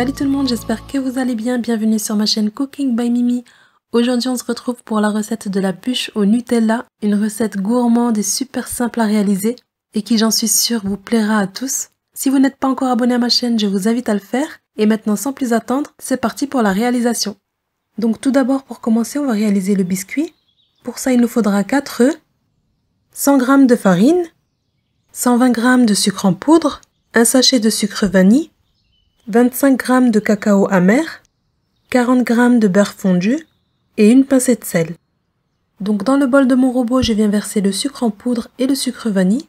Salut tout le monde, j'espère que vous allez bien, bienvenue sur ma chaîne Cooking by Mimi. Aujourd'hui on se retrouve pour la recette de la bûche au Nutella, une recette gourmande et super simple à réaliser et qui j'en suis sûre vous plaira à tous. Si vous n'êtes pas encore abonné à ma chaîne, je vous invite à le faire et maintenant sans plus attendre, c'est parti pour la réalisation. Donc tout d'abord pour commencer on va réaliser le biscuit. Pour ça il nous faudra 4 œufs, 100 g de farine, 120 g de sucre en poudre, un sachet de sucre vanille, 25 g de cacao amer, 40 g de beurre fondu et une pincée de sel. Donc dans le bol de mon robot, je viens verser le sucre en poudre et le sucre vanille.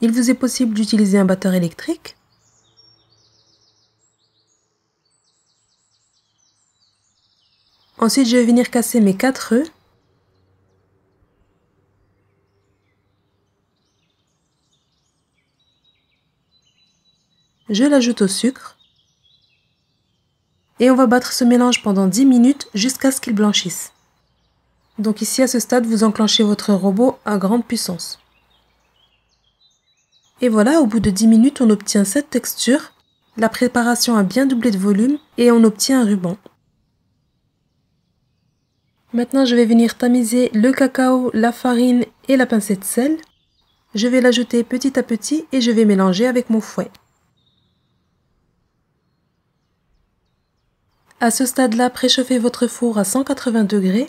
Il vous est possible d'utiliser un batteur électrique. Ensuite, je vais venir casser mes 4 œufs. Je l'ajoute au sucre. Et on va battre ce mélange pendant 10 minutes jusqu'à ce qu'il blanchisse. Donc ici à ce stade, vous enclenchez votre robot à grande puissance. Et voilà, au bout de 10 minutes, on obtient cette texture. La préparation a bien doublé de volume et on obtient un ruban. Maintenant, je vais venir tamiser le cacao, la farine et la pincée de sel. Je vais l'ajouter petit à petit et je vais mélanger avec mon fouet. À ce stade-là, préchauffez votre four à 180 degrés.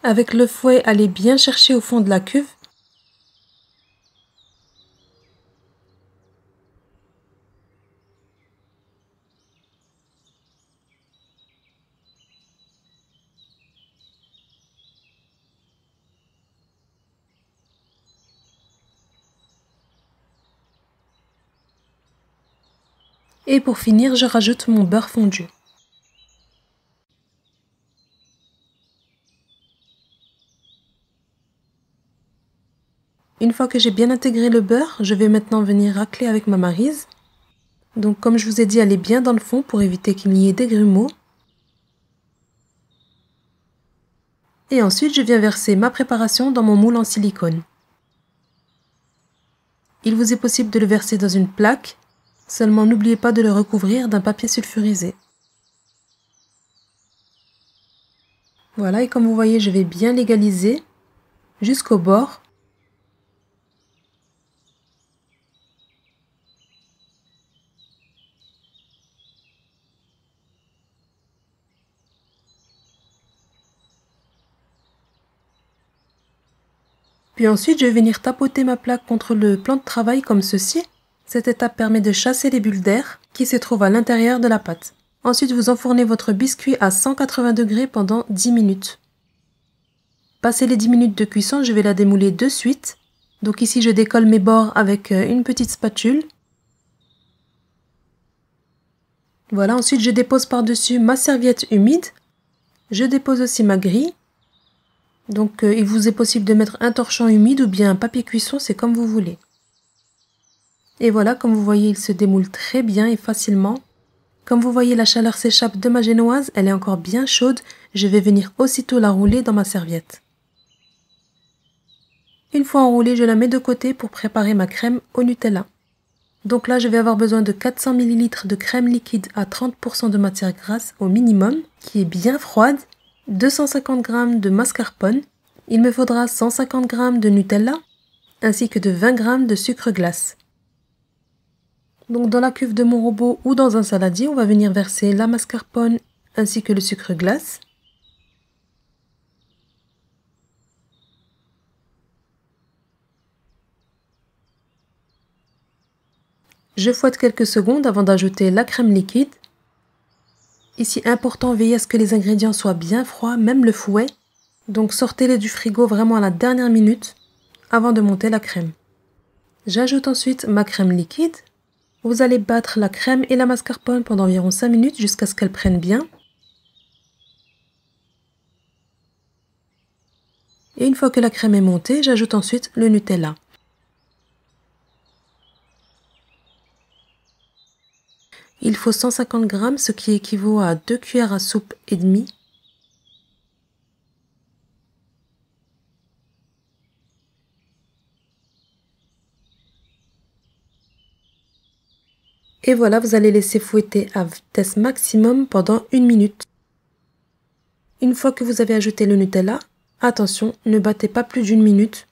Avec le fouet, allez bien chercher au fond de la cuve. Et pour finir, je rajoute mon beurre fondu. Une fois que j'ai bien intégré le beurre, je vais maintenant venir racler avec ma maryse. Donc comme je vous ai dit, allez bien dans le fond pour éviter qu'il y ait des grumeaux. Et ensuite, je viens verser ma préparation dans mon moule en silicone. Il vous est possible de le verser dans une plaque, seulement n'oubliez pas de le recouvrir d'un papier sulfurisé. Voilà, et comme vous voyez, je vais bien l'égaliser jusqu'au bord. Puis ensuite, je vais venir tapoter ma plaque contre le plan de travail comme ceci. Cette étape permet de chasser les bulles d'air qui se trouvent à l'intérieur de la pâte. Ensuite, vous enfournez votre biscuit à 180 degrés pendant 10 minutes. Passé les 10 minutes de cuisson, je vais la démouler de suite. Donc ici, je décolle mes bords avec une petite spatule. Voilà, ensuite je dépose par-dessus ma serviette humide. Je dépose aussi ma grille. Donc il vous est possible de mettre un torchon humide ou bien un papier cuisson, c'est comme vous voulez. Et voilà, comme vous voyez, il se démoule très bien et facilement. Comme vous voyez, la chaleur s'échappe de ma génoise, elle est encore bien chaude. Je vais venir aussitôt la rouler dans ma serviette. Une fois enroulée, je la mets de côté pour préparer ma crème au Nutella. Donc là, je vais avoir besoin de 400 ml de crème liquide à 30% de matière grasse au minimum, qui est bien froide, 250 g de mascarpone, il me faudra 150 g de Nutella, ainsi que de 20 g de sucre glace. Donc dans la cuve de mon robot ou dans un saladier, on va venir verser la mascarpone ainsi que le sucre glace. Je fouette quelques secondes avant d'ajouter la crème liquide. Ici, important, veillez à ce que les ingrédients soient bien froids, même le fouet. Donc sortez-les du frigo vraiment à la dernière minute avant de monter la crème. J'ajoute ensuite ma crème liquide. Vous allez battre la crème et la mascarpone pendant environ 5 minutes jusqu'à ce qu'elles prennent bien. Et une fois que la crème est montée, j'ajoute ensuite le Nutella. Il faut 150 g, ce qui équivaut à 2 cuillères à soupe et demie. Et voilà, vous allez laisser fouetter à vitesse maximum pendant 1 minute. Une fois que vous avez ajouté le Nutella, attention, ne battez pas plus d'1 minute.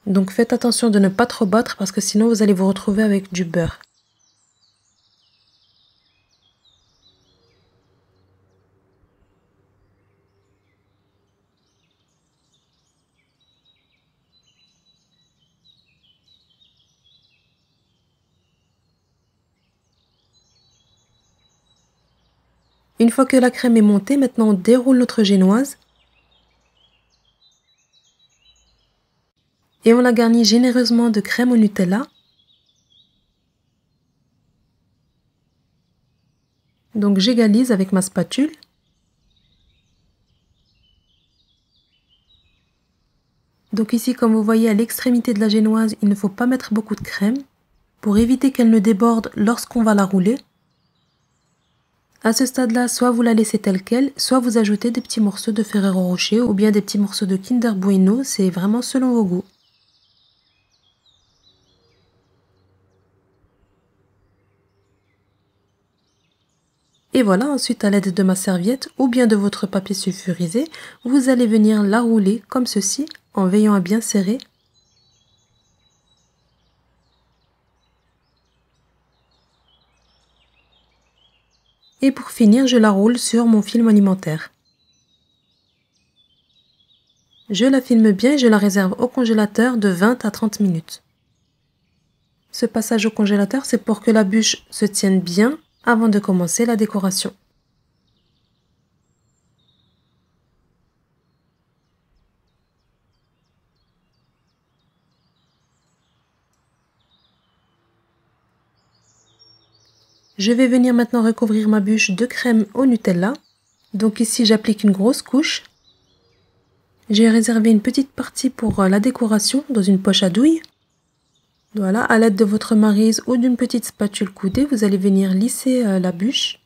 Donc faites attention de ne pas trop battre parce que sinon vous allez vous retrouver avec du beurre. Une fois que la crème est montée, maintenant on déroule notre génoise. Et on la garnit généreusement de crème au Nutella. Donc j'égalise avec ma spatule. Donc ici, comme vous voyez à l'extrémité de la génoise, il ne faut pas mettre beaucoup de crème pour éviter qu'elle ne déborde lorsqu'on va la rouler. À ce stade-là, soit vous la laissez telle quelle, soit vous ajoutez des petits morceaux de Ferrero Rocher ou bien des petits morceaux de Kinder Bueno, c'est vraiment selon vos goûts. Et voilà, ensuite à l'aide de ma serviette ou bien de votre papier sulfurisé, vous allez venir la rouler comme ceci en veillant à bien serrer. Et pour finir, je la roule sur mon film alimentaire. Je la filme bien et je la réserve au congélateur de 20 à 30 minutes. Ce passage au congélateur, c'est pour que la bûche se tienne bien avant de commencer la décoration. Je vais venir maintenant recouvrir ma bûche de crème au Nutella. Donc ici, j'applique une grosse couche. J'ai réservé une petite partie pour la décoration dans une poche à douille. Voilà, à l'aide de votre maryse ou d'une petite spatule coudée, vous allez venir lisser la bûche.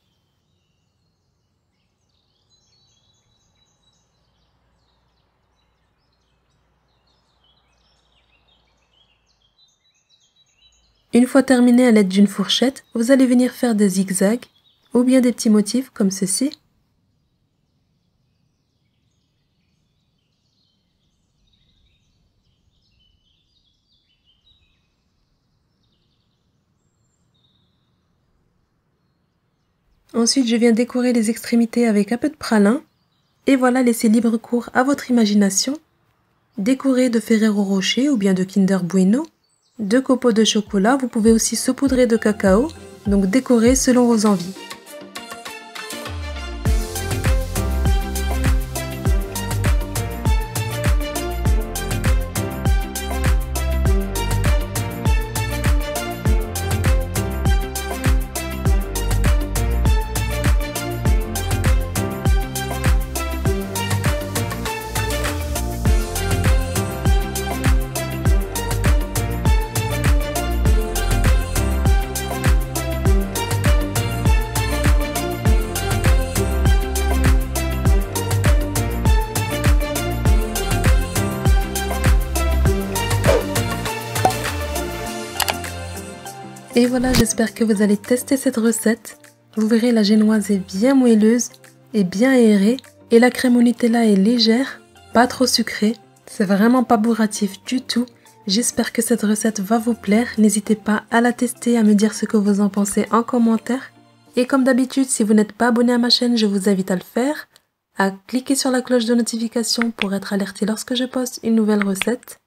Une fois terminé à l'aide d'une fourchette, vous allez venir faire des zigzags ou bien des petits motifs comme ceci. Ensuite, je viens décorer les extrémités avec un peu de pralin. Et voilà, laissez libre cours à votre imagination. Décorez de Ferrero Rocher ou bien de Kinder Bueno. De copeaux de chocolat, vous pouvez aussi saupoudrer de cacao. Donc décorez selon vos envies. Et voilà, j'espère que vous allez tester cette recette. Vous verrez, la génoise est bien moelleuse et bien aérée. Et la crème au Nutella est légère, pas trop sucrée. C'est vraiment pas bourratif du tout. J'espère que cette recette va vous plaire. N'hésitez pas à la tester, à me dire ce que vous en pensez en commentaire. Et comme d'habitude, si vous n'êtes pas abonné à ma chaîne, je vous invite à le faire. À cliquer sur la cloche de notification pour être alerté lorsque je poste une nouvelle recette.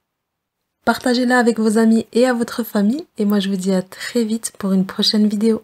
Partagez-la avec vos amis et à votre famille. Et moi, je vous dis à très vite pour une prochaine vidéo.